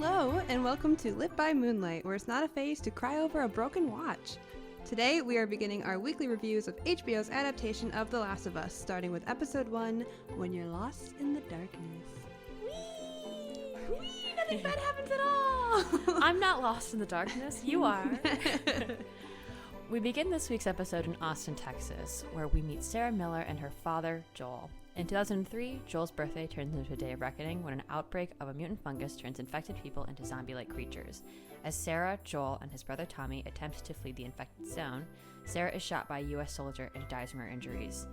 Hello, and welcome to Lit by Moonlight, where it's not a phase to cry over a broken watch. Today, we are beginning our weekly reviews of HBO's adaptation of The Last of Us, starting with episode 1, When You're Lost in the Darkness. Whee! Nothing bad happens at all! I'm not lost in the darkness, you are. We begin this week's episode in Austin, Texas, where we meet Sarah Miller and her father, Joel. In 2003, Joel's birthday turns into a day of reckoning when an outbreak of a mutant fungus turns infected people into zombie-like creatures. As Sarah, Joel, and his brother Tommy attempt to flee the infected zone, Sarah is shot by a U.S. soldier and dies from her injuries.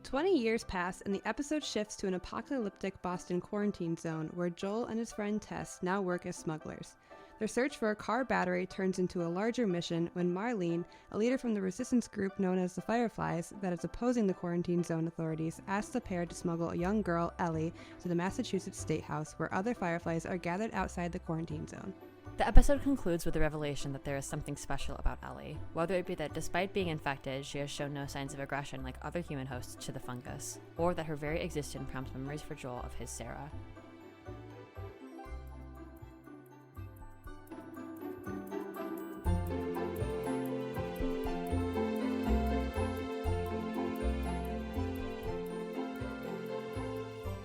20 years pass, and the episode shifts to an apocalyptic Boston quarantine zone where Joel and his friend Tess now work as smugglers. Their search for a car battery turns into a larger mission when Marlene, a leader from the resistance group known as the Fireflies that is opposing the quarantine zone authorities, asks the pair to smuggle a young girl, Ellie, to the Massachusetts State House where other Fireflies are gathered outside the quarantine zone. The episode concludes with the revelation that there is something special about Ellie, whether it be that despite being infected, she has shown no signs of aggression like other human hosts to the fungus, or that her very existence prompts memories for Joel of his Sarah.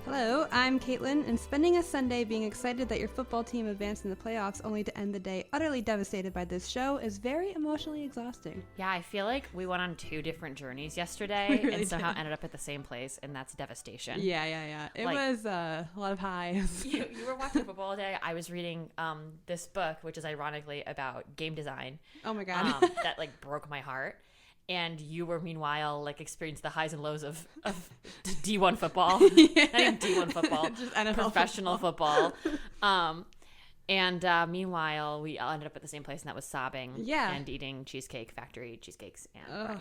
Hello, I'm Caitlin, and spending a Sunday being excited that your football team advanced in the playoffs only to end the day utterly devastated by this show is very emotionally exhausting. Yeah, I feel like we went on two different journeys yesterday We really and somehow did. ended up at the same place, and that's devastation. Yeah. It was a lot of highs. You were watching football all day. I was reading this book, which is ironically about game design. Oh my god. That like broke my heart. And you were meanwhile like experienced the highs and lows of D1 football. Yeah. Not even D1 football, Just NFL professional football. Meanwhile, we all ended up at the same place, and that was sobbing. Yeah. And eating Cheesecake Factory cheesecakes and bread.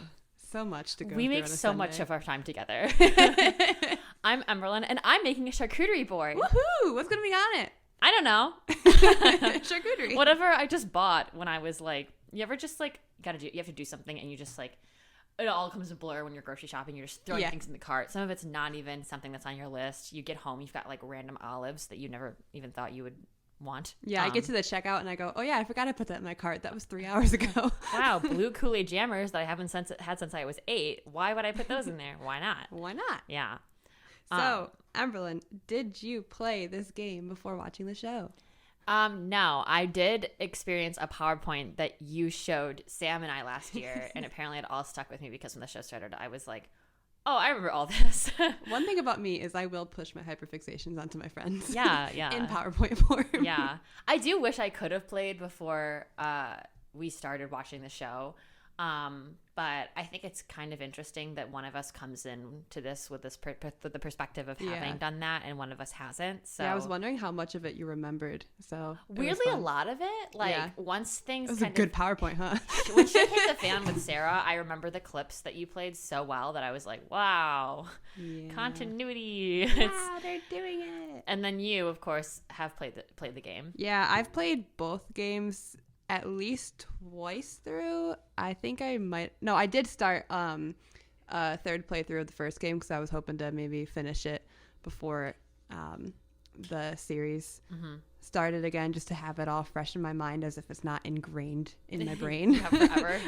So much to go We through make on a so Sunday. much of our time together. I'm Emberlyn, and I'm making a charcuterie board. Woohoo! What's gonna be on it? I don't know. Charcuterie. Whatever I just bought when I was like, you ever just like you have to do something and you just like, it all comes to blur when you're grocery shopping. You're just throwing things in the cart. Some of it's not even something that's on your list. You get home, you've got like random olives that you never even thought you would want. Yeah, I get to the checkout and I go, oh yeah, I forgot to put that in my cart. That was 3 hours ago. Wow, blue Kool-Aid jammers that I haven't had since I was 8. Why would I put those in there? Why not? Why not? Yeah. So, Amberlyn, did you play this game before watching the show? No, I did experience a PowerPoint that you showed Sam and I last year, and apparently it all stuck with me because when the show started, I was like, oh, I remember all this. One thing about me is I will push my hyperfixations onto my friends. Yeah. In PowerPoint form. Yeah. I do wish I could have played before we started watching the show. But I think it's kind of interesting that one of us comes in to this with the perspective of having done that, and one of us hasn't. So yeah, I was wondering how much of it you remembered. So weirdly, a lot of it. Like once things it was a good PowerPoint, huh? When she hit the fan with Sarah, I remember the clips that you played so well that I was like, wow, continuity. Wow, they're doing it. And then you, of course, have played the game. Yeah, I've played both games at least twice through. I think I did start a third playthrough of the first game because I was hoping to maybe finish it before the series started again, just to have it all fresh in my mind as if it's not ingrained in my brain forever.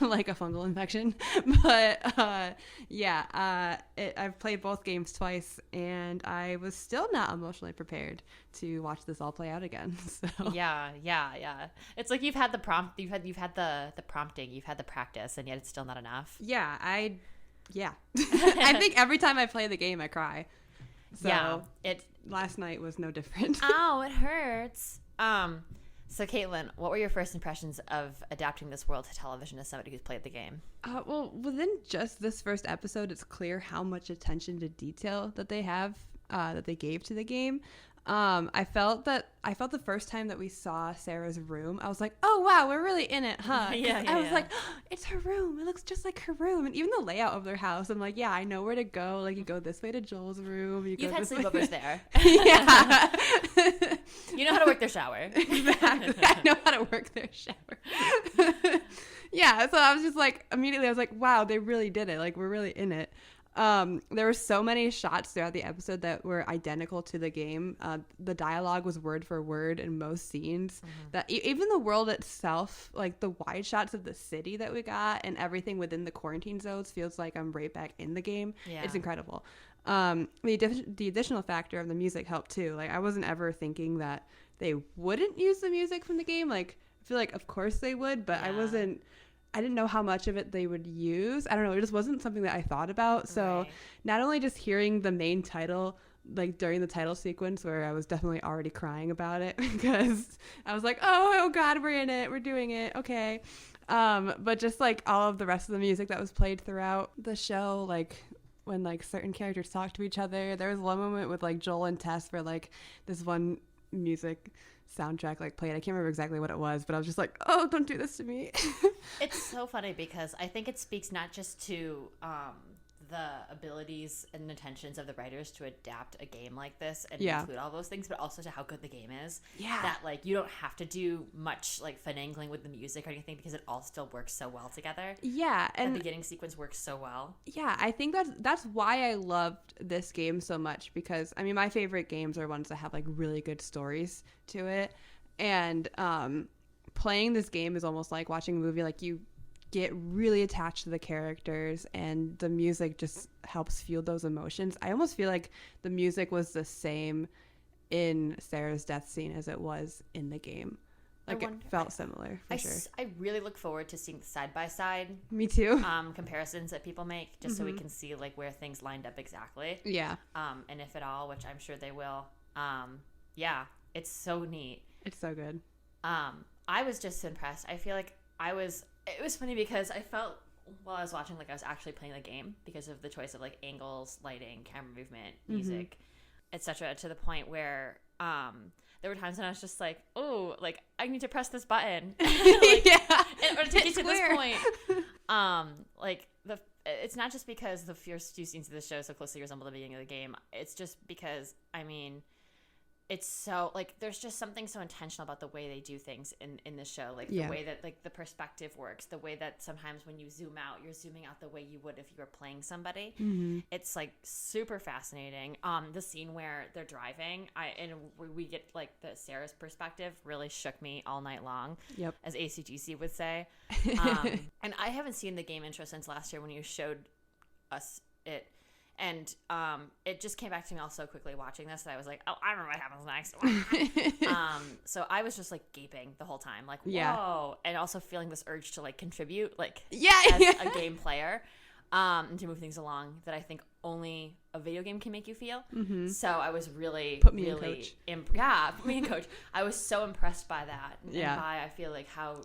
like a fungal infection. But I've played both games twice, and I was still not emotionally prepared to watch this all play out again. So Yeah. It's like you've had the prompt, you've had the prompting, you've had the practice, and yet it's still not enough. I think every time I play the game, I cry. So last night was no different. Ow, it hurts. So Caitlin, what were your first impressions of adapting this world to television as somebody who's played the game? Well, within just this first episode, it's clear how much attention to detail that they have, that they gave to the game. I felt the first time that we saw Sarah's room, I was like, oh wow, we're really in it, huh? I was like, oh, it's her room. It looks just like her room. And even the layout of their house, I'm like, yeah, I know where to go. Like, you go this way to Joel's room. You've had sleepovers there. Yeah. You know how to work their shower. Exactly. I know how to work their shower. Yeah, so I was just like, immediately I was like, wow, they really did it. Like, we're really in it. There were so many shots throughout the episode that were identical to the game. The dialogue was word for word in most scenes. That even the world itself, like the wide shots of the city that we got and everything within the quarantine zones feels like I'm right back in the game. Yeah. It's incredible. The additional factor of the music helped too. Like I wasn't ever thinking that they wouldn't use the music from the game. Like I feel like of course they would, but I didn't know how much of it they would use. I don't know. It just wasn't something that I thought about. So not only just hearing the main title, like during the title sequence where I was definitely already crying about it because I was like, oh God, we're in it. We're doing it. Okay. But just like all of the rest of the music that was played throughout the show, like when like certain characters talk to each other, there was one moment with like Joel and Tess where like this one music soundtrack like played. I can't remember exactly what it was, but I was just like, oh, don't do this to me. It's so funny because I think it speaks not just to the abilities and intentions of the writers to adapt a game like this and include all those things, but also to how good the game is. Yeah. That like you don't have to do much like finagling with the music or anything because it all still works so well together. Yeah. And the beginning sequence works so well. Yeah, I think that's why I loved this game so much because I mean my favorite games are ones that have like really good stories to it. And playing this game is almost like watching a movie. Like you get really attached to the characters and the music just helps fuel those emotions. I almost feel like the music was the same in Sarah's death scene as it was in the game. Like it felt similar for sure. I really look forward to seeing the side-by-side me too comparisons that people make just so we can see like where things lined up exactly. Yeah. And if at all, which I'm sure they will. Yeah, it's so neat. It's so good. I was just impressed. I feel like it was funny because I felt while I was watching like I was actually playing the game because of the choice of like angles, lighting, camera movement, music, etc. to the point where there were times when I was just like, oh, like I need to press this button like, in order to get to this point. Like it's not just because the first few scenes of the show so closely resemble the beginning of the game. It's just because I mean it's so like there's just something so intentional about the way they do things in the show, like the way that like the perspective works, the way that sometimes when you zoom out you're zooming out the way you would if you were playing somebody. It's like super fascinating. The scene where they're driving and we get like the Sarah's perspective really shook me all night long, as ACGC would say. And I haven't seen the game intro since last year when you showed us it. And it just came back to me all so quickly watching this that I was like, oh, I don't know what happens next. So I was just like gaping the whole time, like, whoa. And also feeling this urge to like contribute, like as a game player, and to move things along that I think only a video game can make you feel. So I was really, put me in coach. Put me in coach. I was so impressed by that. And by, I feel like how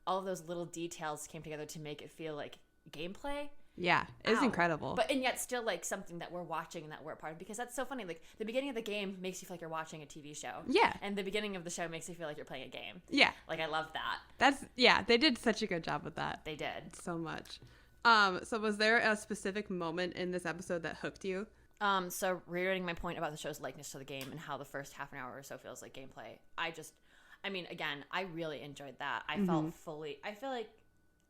all of those little details came together to make it feel like gameplay. Yeah, it's incredible. And yet still like something that we're watching and that we're a part of, because that's so funny. Like the beginning of the game makes you feel like you're watching a TV show. Yeah. And the beginning of the show makes you feel like you're playing a game. Yeah. Like I love that. They did such a good job with that. They did. So much. So was there a specific moment in this episode that hooked you? So reiterating my point about the show's likeness to the game and how the first half an hour or so feels like gameplay. Again, I really enjoyed that. I felt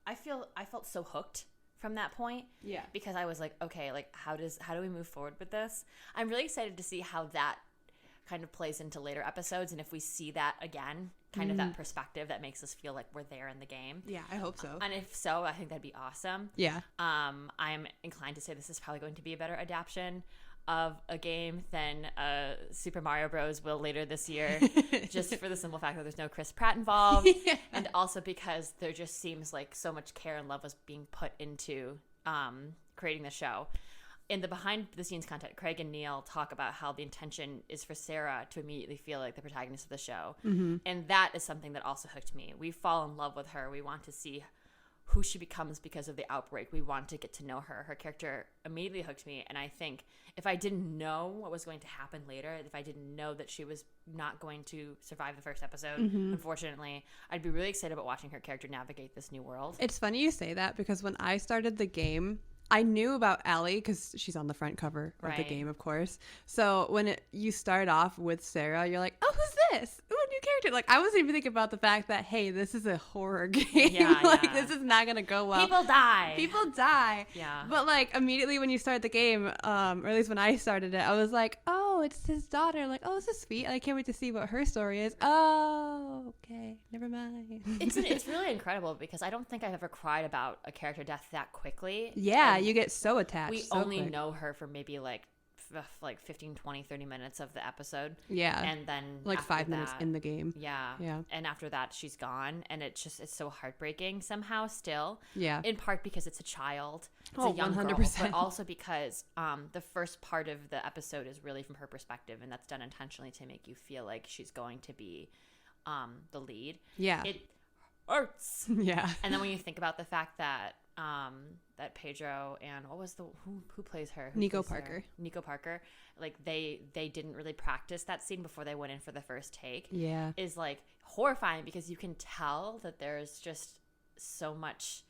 I felt so hooked from that point. Yeah. Because I was like, okay, like how do we move forward with this? I'm really excited to see how that kind of plays into later episodes, and if we see that again, kind of that perspective that makes us feel like we're there in the game. Yeah, I hope so. And if so, I think that'd be awesome. Yeah. I'm inclined to say this is probably going to be a better adaptation of a game than Super Mario Bros. Will later this year, just for the simple fact that there's no Chris Pratt involved, and also because there just seems like so much care and love was being put into creating the show. In the behind-the-scenes content, Craig and Neil talk about how the intention is for Sarah to immediately feel like the protagonist of the show, and that is something that also hooked me. We fall in love with her. We want to see who she becomes because of the outbreak. We want to get to know her. Her character immediately hooked me, and I think if I didn't know what was going to happen later, if I didn't know that she was not going to survive the first episode, unfortunately, I'd be really excited about watching her character navigate this new world. It's funny you say that, because when I started the game, I knew about Ellie because she's on the front cover of the game, of course. So when you start off with Sarah, you're like, oh, who's this? Ooh, a new new character. Like, I wasn't even thinking about the fact that, hey, this is a horror game. Yeah, Like, this is not going to go well. People die. Yeah. But, like, immediately when you start the game, or at least when I started it, I was like, oh, it's his daughter. Like, oh, this is sweet. I can't wait to see what her story is. Oh, okay. Never mind. It's really incredible because I don't think I've ever cried about a character death that quickly. Yeah, and you get so attached. We so only quick. know her for maybe like 15, 20, 30 minutes of the episode. Yeah. And then like 5 that, minutes in the game. Yeah. Yeah. And after that, she's gone. And it's so heartbreaking somehow still. Yeah. In part because it's a child. It's Oh, a young 100%. girl. But also because the first part of the episode is really from her perspective. And that's done intentionally to make you feel like she's going to be the lead. Yeah. It hurts. Yeah. And then when you think about the fact that that Pedro and what was who plays her? Nico Parker. Nico Parker. Like they didn't really practice that scene before they went in for the first take. Yeah. Is like horrifying because you can tell that there's just so much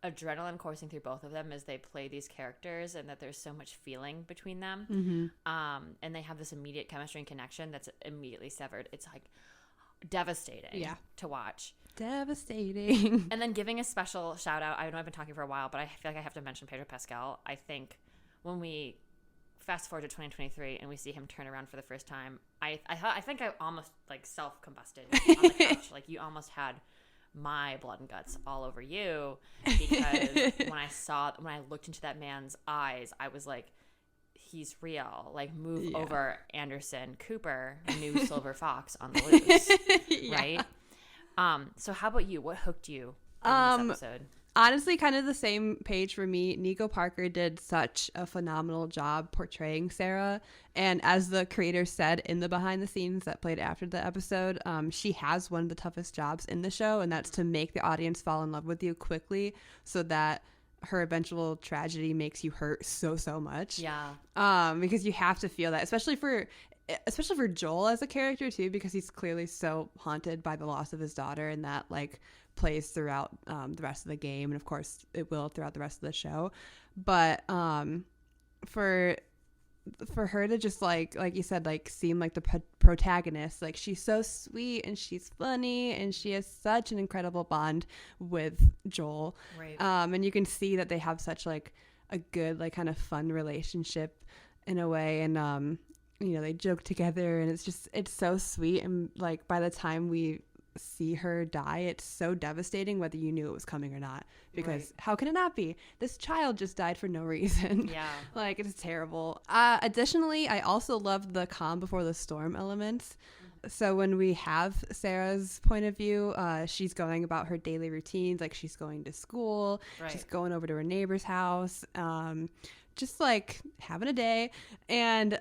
adrenaline coursing through both of them as they play these characters, and that there's so much feeling between them. Mm-hmm. And they have this immediate chemistry and connection that's immediately severed. It's like devastating to watch. Devastating. And then giving a special shout out. I know I've been talking for a while, but I feel like I have to mention Pedro Pascal. I think when we fast forward to 2023 and we see him turn around for the first time, I think I almost like self-combusted on the couch. Like you almost had my blood and guts all over you, because when I looked into that man's eyes, I was like, he's real. Like move over, Anderson Cooper, new silver fox on the loose. Right? So how about you? What hooked you in this episode? Honestly, kind of the same page for me. Nico Parker did such a phenomenal job portraying Sarah. And as the creator said in the behind the scenes that played after the episode, she has one of the toughest jobs in the show. And that's to make the audience fall in love with you quickly so that her eventual tragedy makes you hurt so much. Yeah. Because you have to feel that, especially for Joel as a character too, because he's clearly so haunted by the loss of his daughter, and that like plays throughout the rest of the game, and of course it will throughout the rest of the show. But for her to just like you said, like seem like the protagonist, like she's so sweet and she's funny and she has such an incredible bond with Joel. Right. And you can see that they have such like a good like kind of fun relationship in a way, and you know, they joke together, and it's so sweet. And like by the time we see her die, it's so devastating whether you knew it was coming or not, because how can it not be? This child just died for no reason. Yeah. Like it's terrible. Additionally, I also loved the calm before the storm elements. So when we have Sarah's point of view, she's going about her daily routines, like she's going to school, she's going over to her neighbor's house, just like having a day. And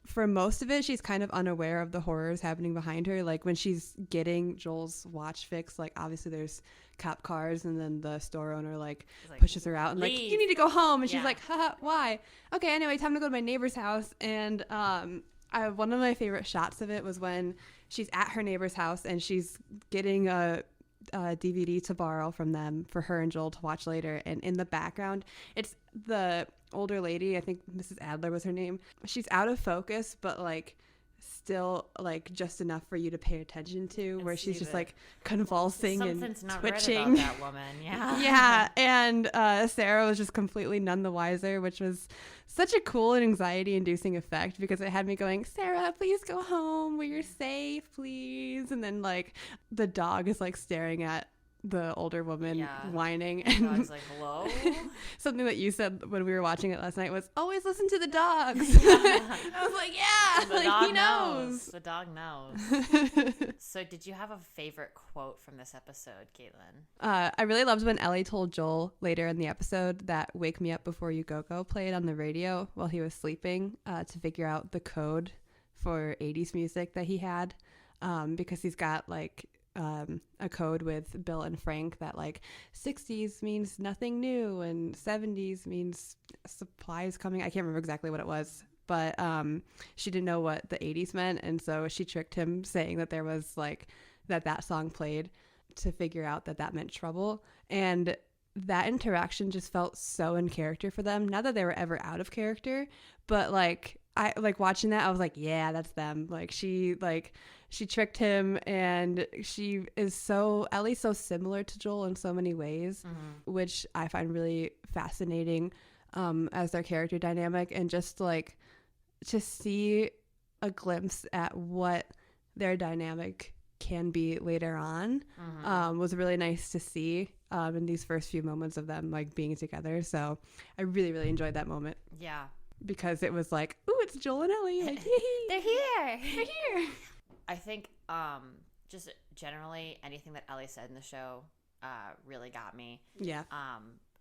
for most of it, she's kind of unaware of the horrors happening behind her. Like when she's getting Joel's watch fixed, like obviously there's cop cars, and then the store owner like pushes her out and leave. like, you need to go home. And she's like, haha, why? Okay, anyway, time to go to my neighbor's house. And one of my favorite shots of it was when she's at her neighbor's house and she's getting a DVD to borrow from them for her and Joel to watch later, and in the background it's the older lady, I think Mrs. Adler was her name. She's out of focus, but like still like just enough for you to pay attention to, where she's just like convulsing Something's and not twitching. right about that woman. Yeah. And Sarah was just completely none the wiser, which was such a cool and anxiety inducing effect, because it had me going, Sarah, please go home where you're safe, please. And then like the dog is like staring at the older woman whining, and I was like, hello. Something that you said when we were watching it last night was, always listen to the dogs. I was like, yeah, like, he knows. The dog knows. So did you have a favorite quote from this episode, Caitlin? I really loved when Ellie told Joel later in the episode that Wake Me Up Before You Go played on the radio while he was sleeping, to figure out the code for 80s music that he had, because he's got like a code with Bill and Frank that like 60s means nothing new and 70s means supplies coming. I can't remember exactly what it was, but she didn't know what the 80s meant, and so she tricked him saying that there was like that song played to figure out that meant trouble. And that interaction just felt so in character for them. Not that they were ever out of character, but like I like watching that. I was like, yeah, that's them. Like she tricked him, and Ellie's so similar to Joel in so many ways, which I find really fascinating as their character dynamic, and just like to see a glimpse at what their dynamic can be later on was really nice to see in these first few moments of them like being together. So I really, really enjoyed that moment. Yeah. Because it was like, ooh, it's Joel and Ellie. Like, they're here. They're here. I think just generally anything that Ellie said in the show really got me. Yeah.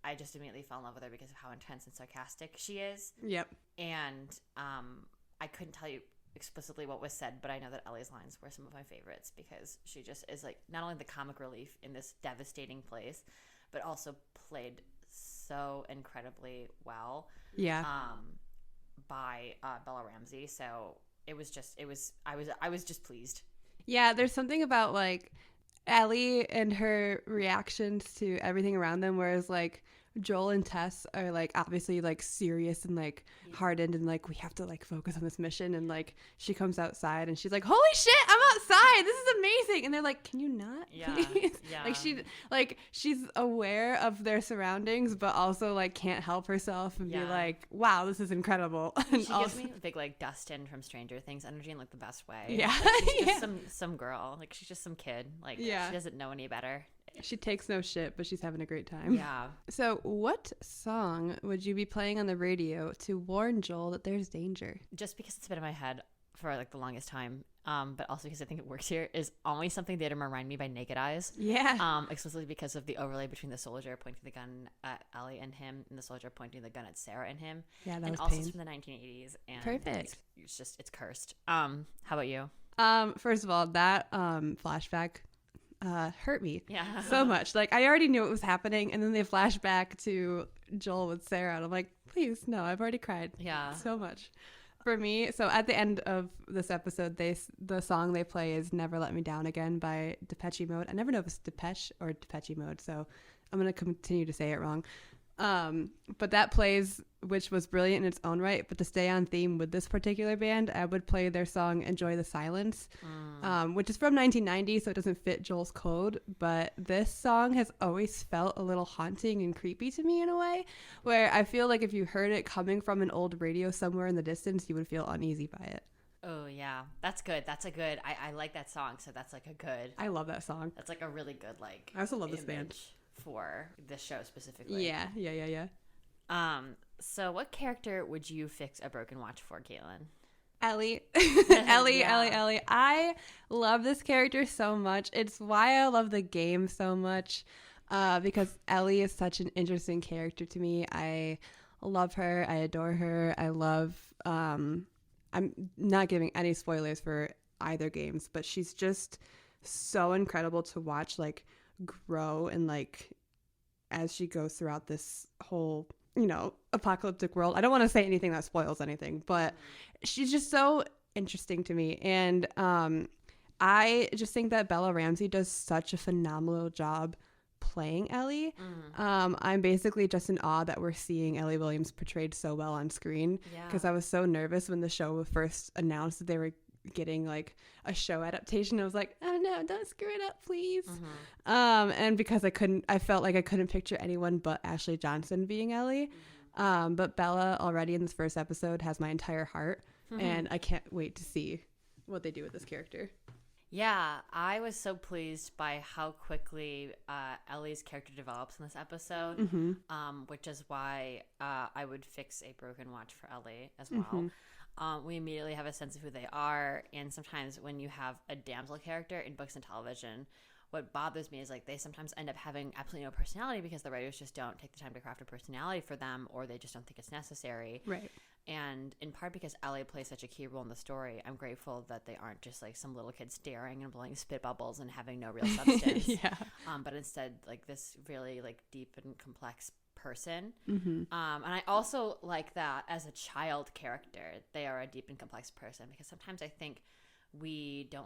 I just immediately fell in love with her because of how intense and sarcastic she is. Yep. And I couldn't tell you explicitly what was said, but I know that Ellie's lines were some of my favorites because she just is like not only the comic relief in this devastating place, but also played so incredibly well. Yeah. By Bella Ramsey. So I was just pleased. Yeah, there's something about like Ellie and her reactions to everything around them, whereas like Joel and Tess are like obviously like serious and like hardened and like we have to like focus on this mission, and like she comes outside and she's like, holy shit, I'm outside, this is amazing, and they're like, can you not please? Like she's aware of their surroundings but also like can't help herself and be like, wow, this is incredible. And she gives me a big like Dustin from Stranger Things energy in like the best way. Yeah. Like, she's just some girl, like she's just some kid, like she doesn't know any better. She takes no shit, but she's having a great time. Yeah. So what song would you be playing on the radio to warn Joel that there's danger? Just because it's been in my head for like the longest time, but also because I think it works here, is Always Something There to Remind Me by Naked Eyes. Yeah. Explicitly because of the overlay between the soldier pointing the gun at Ellie and him, and the soldier pointing the gun at Sarah and him. Yeah, that and was also pain. it's from the 1980s. And perfect. It's cursed. How about you? First of all, that flashback hurt me so Yeah. much. Like I already knew it was happening, and then they flash back to Joel with Sarah, and I'm like, please, no, I've already cried so much. For me, so at the end of this episode, the song they play is Never Let Me Down Again by Depeche Mode. I never know if it's Depeche or Depeche Mode, so I'm going to continue to say it wrong. But that plays, which was brilliant in its own right. But to stay on theme with this particular band, I would play their song Enjoy the Silence, which is from 1990, so it doesn't fit Joel's code. But this song has always felt a little haunting and creepy to me in a way, where I feel like if you heard it coming from an old radio somewhere in the distance, you would feel uneasy by it. Oh, yeah. That's good. I like that song, so that's like a good. I love that song. That's like a really good, like. I also love this band. For this show specifically. Yeah. So what character would you fix a broken watch for, Caitlin? Ellie. Ellie. I love this character so much. It's why I love the game so much, because Ellie is such an interesting character to me. I love her. I adore her. I love, I'm not giving any spoilers for either games, but she's just so incredible to watch, like, grow and like as she goes throughout this whole apocalyptic world. I don't want to say anything that spoils anything, but she's just so interesting to me, and I just think that Bella Ramsey does such a phenomenal job playing Ellie. I'm basically just in awe that we're seeing Ellie Williams portrayed so well on screen, because I was so nervous when the show was first announced that they were getting like a show adaptation. I was like, oh no, don't screw it up, please. And because I felt like I couldn't picture anyone but Ashley Johnson being Ellie. But Bella already in this first episode has my entire heart, and I can't wait to see what they do with this character. Yeah, I was so pleased by how quickly Ellie's character develops in this episode, which is why I would fix a broken watch for Ellie as well. We immediately have a sense of who they are, and sometimes when you have a damsel character in books and television, what bothers me is like they sometimes end up having absolutely no personality because the writers just don't take the time to craft a personality for them, or they just don't think it's necessary. Right. And in part because Ellie plays such a key role in the story, I'm grateful that they aren't just like some little kid staring and blowing spit bubbles and having no real substance. But instead like this really like deep and complex person. And I also like that as a child character, they are a deep and complex person, because sometimes I think we give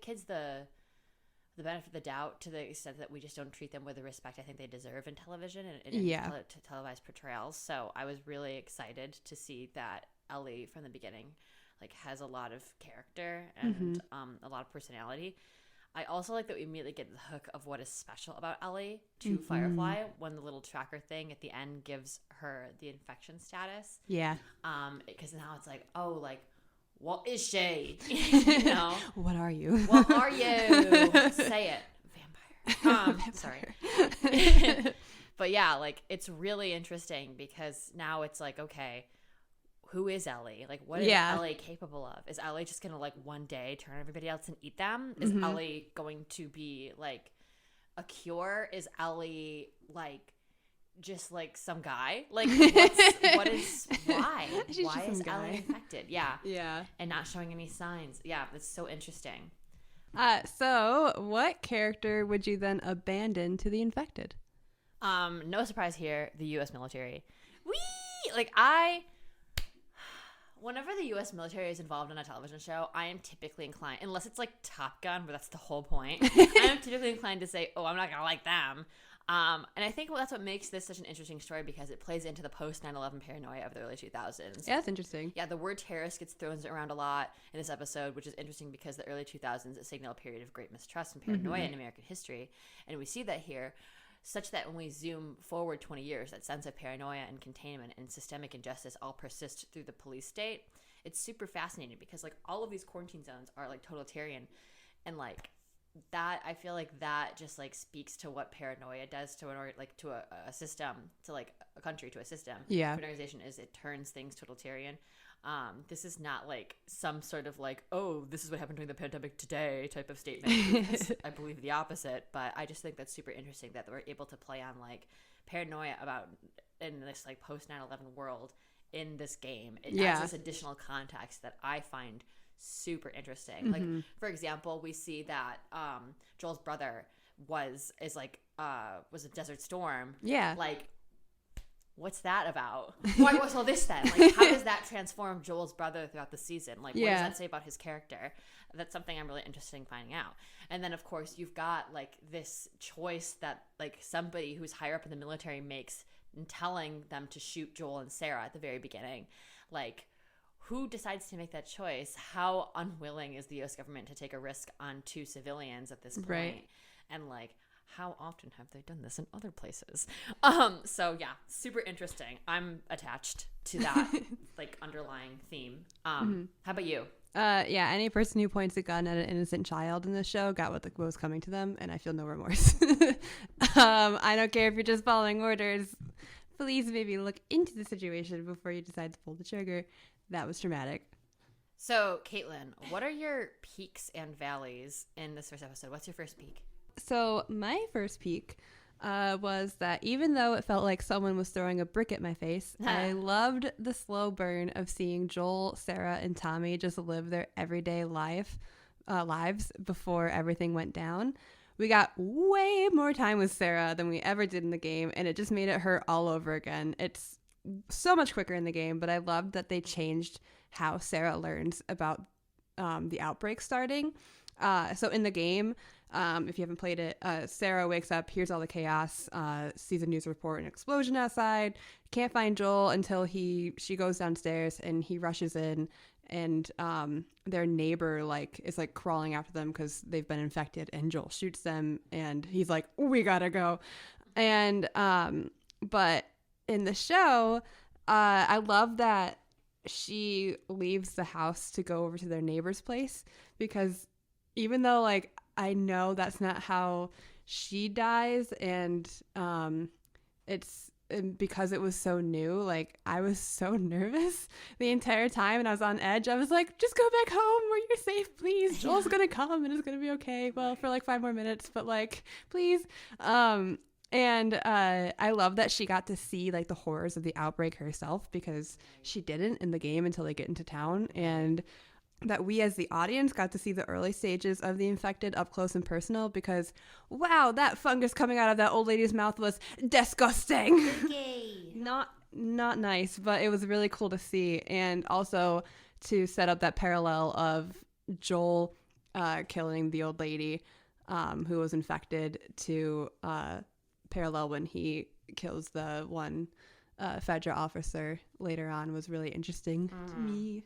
kids the benefit of the doubt to the extent that we just don't treat them with the respect I think they deserve in television and in televised portrayals. So I was really excited to see that Ellie from the beginning like has a lot of character and a lot of personality. I also like that we immediately get the hook of what is special about Ellie to Firefly when the little tracker thing at the end gives her the infection status. Yeah. Because now it's like, oh, like, what is she? You know? What are you? What are you? Say it. Vampire. Sorry. But yeah, like, it's really interesting because now it's like, okay, who is Ellie? Like, what is Ellie capable of? Is Ellie just going to, like, one day turn everybody else and eat them? Is Ellie going to be, like, a cure? Is Ellie, like, just, like, some guy? Like, why is Ellie infected? Yeah. Yeah. And not showing any signs. Yeah, it's so interesting. So, what character would you then abandon to the infected? No surprise here, the U.S. military. Whenever the U.S. military is involved in a television show, I am typically inclined, unless it's like Top Gun, where that's the whole point, I am typically inclined to say, oh, I'm not going to like them. And I think that's what makes this such an interesting story because it plays into the post 9/11 paranoia of the early 2000s. Yeah, that's interesting. Yeah, the word terrorist gets thrown around a lot in this episode, which is interesting because the early 2000s signal a period of great mistrust and paranoia in American history. And we see that here. Such that when we zoom forward 20 years, that sense of paranoia and containment and systemic injustice all persist through the police state. It's super fascinating because like all of these quarantine zones are like totalitarian, and like that I feel like that just like speaks to what paranoia does to a system, to like a country, to a system. Yeah, an organization is it turns things totalitarian. This is not like some sort of like, oh, this is what happened during the pandemic today type of statement. I believe the opposite, but I just think that's super interesting that we're able to play on like paranoia about in this like post 9/11 world in this game. It adds this additional context that I find super interesting. Like for example, we see that Joel's brother was a Desert Storm. Yeah, like. What's that about? Why was all this then? Like, how does that transform Joel's brother throughout the season? Like, what does that say about his character? That's something I'm really interested in finding out. And then, of course, you've got, like, this choice that, like, somebody who's higher up in the military makes in telling them to shoot Joel and Sarah at the very beginning. Like, who decides to make that choice? How unwilling is the U.S. government to take a risk on two civilians at this point? Right. And, like, how often have they done this in other places? So yeah, super interesting. I'm attached to that like underlying theme. How about you? Yeah, any person who points a gun at an innocent child in this show got what was coming to them, and I feel no remorse. I don't care if you're just following orders. Please maybe look into the situation before you decide to pull the trigger. That was traumatic. So, Caitlin, what are your peaks and valleys in this first episode? What's your first peak? So my first peak was that even though it felt like someone was throwing a brick at my face, I loved the slow burn of seeing Joel, Sarah, and Tommy just live their everyday lives before everything went down. We got way more time with Sarah than we ever did in the game, and it just made it hurt all over again. It's so much quicker in the game, but I loved that they changed how Sarah learns about the outbreak starting. So in the game, if you haven't played it, Sarah wakes up, hears all the chaos, sees a news report, an explosion outside, can't find Joel until she goes downstairs and he rushes in, and their neighbor is crawling after them because they've been infected, and Joel shoots them, and he's like, we gotta go. And but in the show, I love that she leaves the house to go over to their neighbor's place, because even though like I know that's not how she dies, and because it was so new, like I was so nervous the entire time, and I was on edge. I was like, just go back home where you're safe, please. Joel's gonna come and it's gonna be okay. Well, for like 5 more minutes, but like, please. And I love that she got to see like the horrors of the outbreak herself, because she didn't in the game until they get into town, and that we as the audience got to see the early stages of the infected up close and personal, because wow, that fungus coming out of that old lady's mouth was disgusting. not nice, but it was really cool to see, and also to set up that parallel of Joel killing the old lady. who was infected to parallel when he kills the one Fedra officer later on was really interesting to me.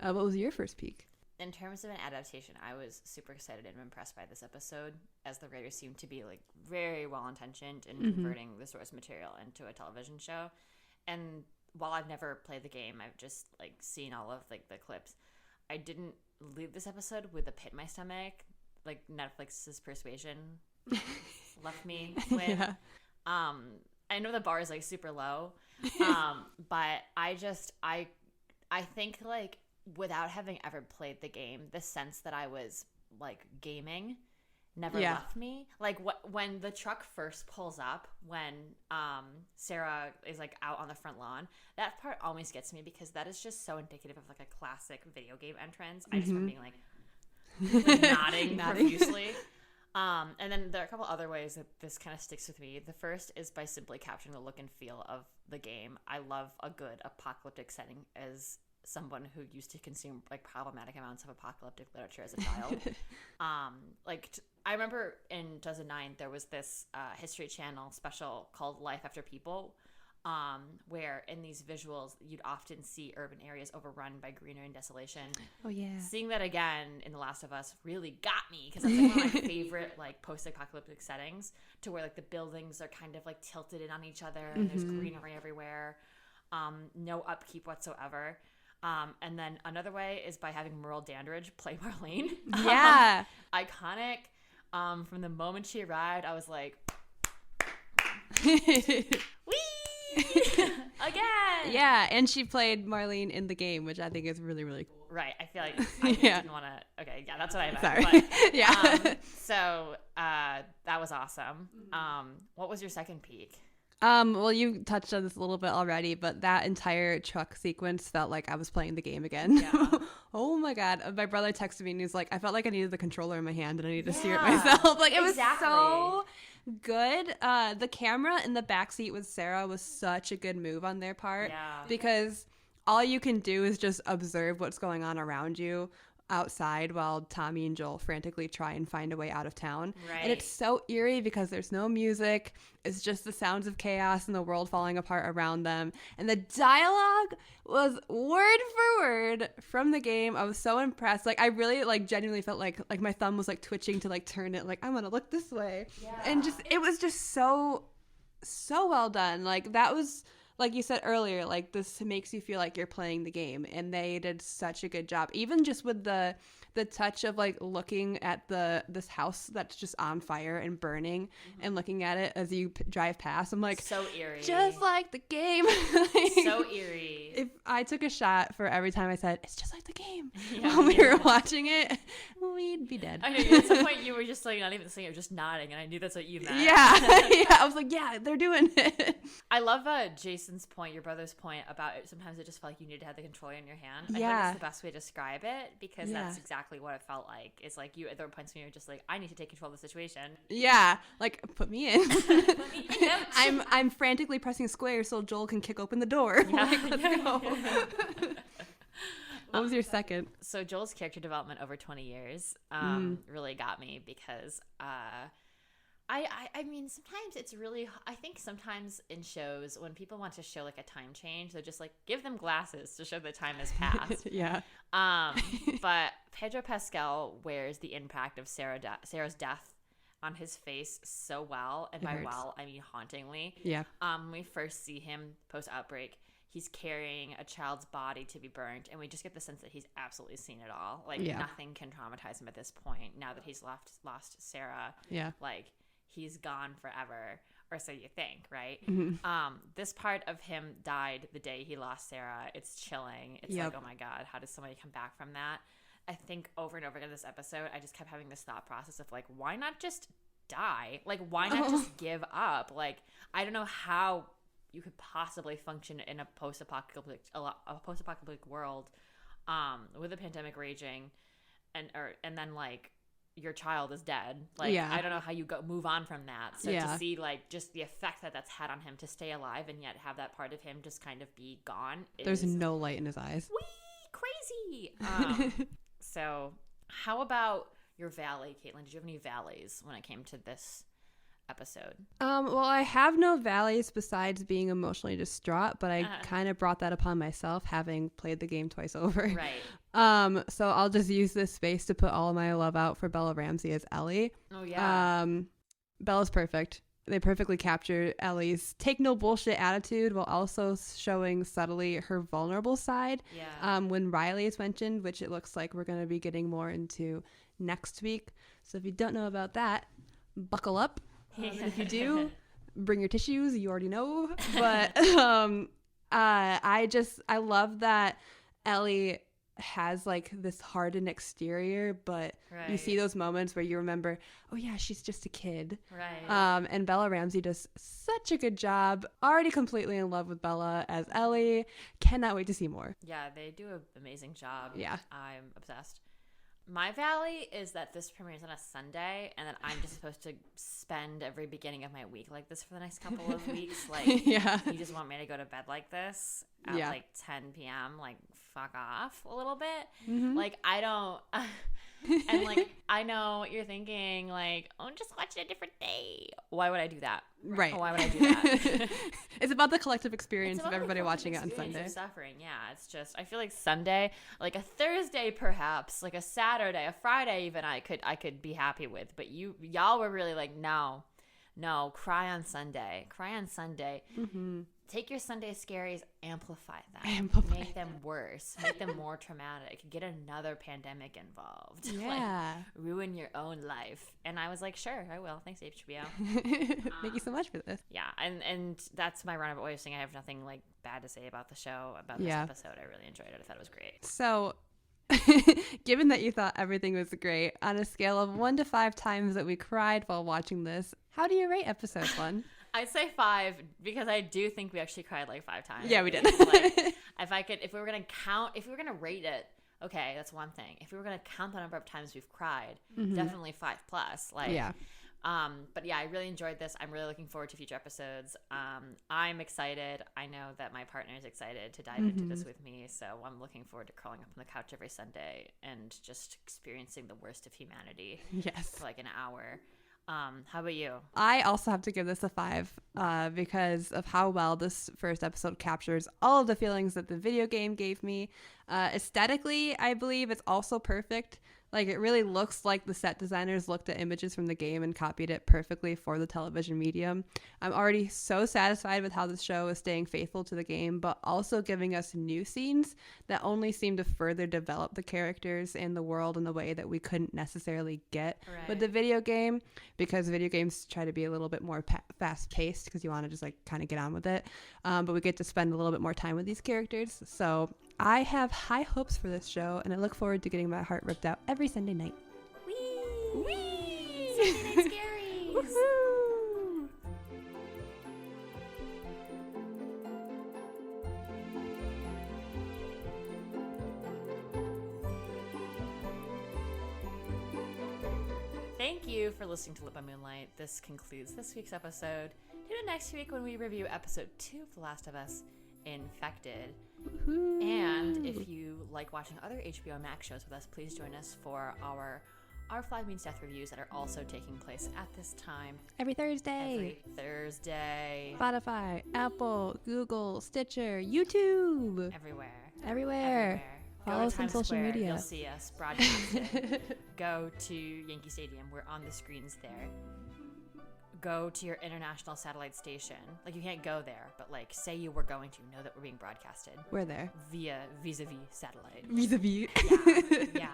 What was your first peek? In terms of an adaptation, I was super excited and impressed by this episode, as the writers seemed to be like very well intentioned in converting the source material into a television show. And while I've never played the game, I've just like seen all of like the clips. I didn't leave this episode with a pit in my stomach, like Netflix's Persuasion left me with. Yeah. I know the bar is like super low, but I think like without having ever played the game, the sense that I was like gaming never left me. Like when the truck first pulls up, when Sarah is like out on the front lawn, that part always gets me because that is just so indicative of like a classic video game entrance. I just remember being like nodding profusely. And then there are a couple other ways that this kind of sticks with me. The first is by simply capturing the look and feel of the game. I love a good apocalyptic setting as someone who used to consume like problematic amounts of apocalyptic literature as a child. I remember in 2009 there was this History Channel special called Life After People, where in these visuals you'd often see urban areas overrun by greenery and desolation. Oh yeah. Seeing that again in The Last of Us really got me because that's like one of my favorite like post-apocalyptic settings, to where like the buildings are kind of like tilted in on each other and there's greenery everywhere, no upkeep whatsoever. And then another way is by having Merle Dandridge play Marlene. Yeah. Iconic. From the moment she arrived, I was like, wee! Again! Yeah, and she played Marlene in the game, which I think is really, really cool. Right. I feel like I didn't want to... Okay, yeah, that's what I meant. Sorry. But, yeah. So that was awesome. What was your second peak? Well, you touched on this a little bit already, but that entire truck sequence felt like I was playing the game again. Yeah. Oh my God. My brother texted me and he's like, I felt like I needed the controller in my hand and I needed to steer it myself. Like, it was so good. The camera in the backseat with Sarah was such a good move on their part, because all you can do is just observe what's going on around you outside while Tommy and Joel frantically try and find a way out of town. Right. And it's so eerie because there's no music. It's just the sounds of chaos and the world falling apart around them. And the dialogue was word for word from the game. I was so impressed. Like, I really like genuinely felt like my thumb was like twitching to like turn it, like I'm gonna look this way. Yeah. And just it was just so well done. Like, that was, like you said earlier, like, this makes you feel like you're playing the game, and they did such a good job. Even just with the touch of like looking at this house that's just on fire and burning, and looking at it as you drive past. I'm like, so eerie, just like the game. Like, so eerie. If I took a shot for every time I said it's just like the game while we were watching it, we'd be dead. I know, at some point you were just like not even saying it, just nodding, and I knew that's what you meant. Yeah. I was like, yeah, they're doing it. I love Jason's point, your brother's point about it. Sometimes it just felt like you needed to have the controller in your hand. I think that's the best way to describe it, because that's exactly what it felt like. It's like there were points when you were just like, I need to take control of the situation. Yeah, like put me in. Put me in. I'm frantically pressing square so Joel can kick open the door. Yeah. Like, let's go. What was your second? So Joel's character development over 20 years really got me, because I mean, sometimes it's really, I think sometimes in shows when people want to show like a time change, they're just like, give them glasses to show the time has passed. Yeah. But Pedro Pascal wears the impact of Sarah's death on his face so well, and by well I mean hauntingly. Yeah. When we first see him post outbreak, he's carrying a child's body to be burned, and we just get the sense that he's absolutely seen it all. Like, nothing can traumatize him at this point. Now that he's lost Sarah, like, he's gone forever, or so you think, right? Mm-hmm. This part of him died the day he lost Sarah. It's chilling. It's like, oh my God, how does somebody come back from that? I think over and over again in this episode, I just kept having this thought process of like, why not just die? Like, why not just give up? Like, I don't know how you could possibly function in a post-apocalyptic world, with a pandemic raging, and then like your child is dead. Like, I don't know how you move on from that. So to see like just the effect that's had on him to stay alive and yet have that part of him just kind of be gone. There's no light in his eyes. Crazy. So how about your valley, Caitlin. Did you have any valleys when it came to this episode? Well, I have no valleys besides being emotionally distraught, but I kind of brought that upon myself having played the game twice over. Right. So I'll just use this space to put all of my love out for Bella Ramsey as Ellie. Oh, yeah. Bella's perfect. They perfectly captured Ellie's take no bullshit attitude while also showing subtly her vulnerable side. Yeah. When Riley is mentioned, which it looks like we're going to be getting more into next week. So if you don't know about that, buckle up. And if you do, bring your tissues. You already know. But I love that Ellie has like this hardened exterior, but you see those moments where you remember, oh yeah, she's just a kid. Right. And Bella Ramsey does such a good job. Already completely in love with Bella as Ellie. Cannot wait to see more. Yeah, they do an amazing job. Yeah. I'm obsessed. My valley is that this premieres on a Sunday, and that I'm just supposed to spend every beginning of my week like this for the next couple of weeks. Like, yeah. You just want me to go to bed like this at like 10 p.m. Like, fuck off a little bit. Mm-hmm. Like, I don't... and like, I know what you're thinking, like, oh, just watch it a different day. Why would I do that? Right. Why would I do that? It's about the collective experience of everybody watching it on Sunday. Of suffering. Yeah, it's just, I feel like Sunday, like a Thursday perhaps, like a Saturday, a Friday even, I could be happy with. But y'all were really like, no, cry on Sunday. Mm-hmm. Take your Sunday scaries, amplify them. Make them worse. Make them more traumatic. Get another pandemic involved. Yeah. Like, ruin your own life. And I was like, sure, I will. Thanks, HBO. Thank you so much for this. Yeah, and that's my run of always saying I have nothing like bad to say about the show, about this episode. I really enjoyed it. I thought it was great. So, given that you thought everything was great, on a scale of 1 to 5 times that we cried while watching this, how do you rate episode 1? I'd say 5 because I do think we actually cried like 5 times. Yeah, we did. Like, if we were gonna rate it, okay, that's one thing. If we were gonna count the number of times we've cried, definitely 5+. Like, yeah. But yeah, I really enjoyed this. I'm really looking forward to future episodes. I'm excited. I know that my partner is excited to dive into this with me. So I'm looking forward to curling up on the couch every Sunday and just experiencing the worst of humanity. Yes. For like an hour. How about you? I also have to give this a 5 because of how well this first episode captures all of the feelings that the video game gave me. Aesthetically, I believe it's also perfect. Like, it really looks like the set designers looked at images from the game and copied it perfectly for the television medium. I'm already so satisfied with how the show is staying faithful to the game, but also giving us new scenes that only seem to further develop the characters and the world in the way that we couldn't necessarily get with the video game, because video games try to be a little bit more fast-paced because you want to just like kind of get on with it. But we get to spend a little bit more time with these characters. So I have high hopes for this show, and I look forward to getting my heart ripped out every Sunday night. Whee! Whee! Sunday night scaries! Woohoo! Thank you for listening to By Moonlight. This concludes this week's episode. Tune in next week when we review episode 2 of The Last of Us, Infected. Woohoo. And if you like watching other HBO Max shows with us, please join us for our Flag Means Death reviews that are also taking place at this time. Every Thursday. Every Thursday. Spotify, Apple, Google, Stitcher, YouTube. Everywhere. Follow us on social Square, media. You'll see us broadcasting. Go to Yankee Stadium. We're on the screens there. Go to your international satellite station. Like, you can't go there, but like, say you were going to, know that we're being broadcasted. We're there. Vis-a-vis satellite. Vis-a-vis. Yeah.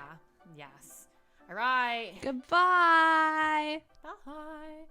Yes. All right. Goodbye. Bye.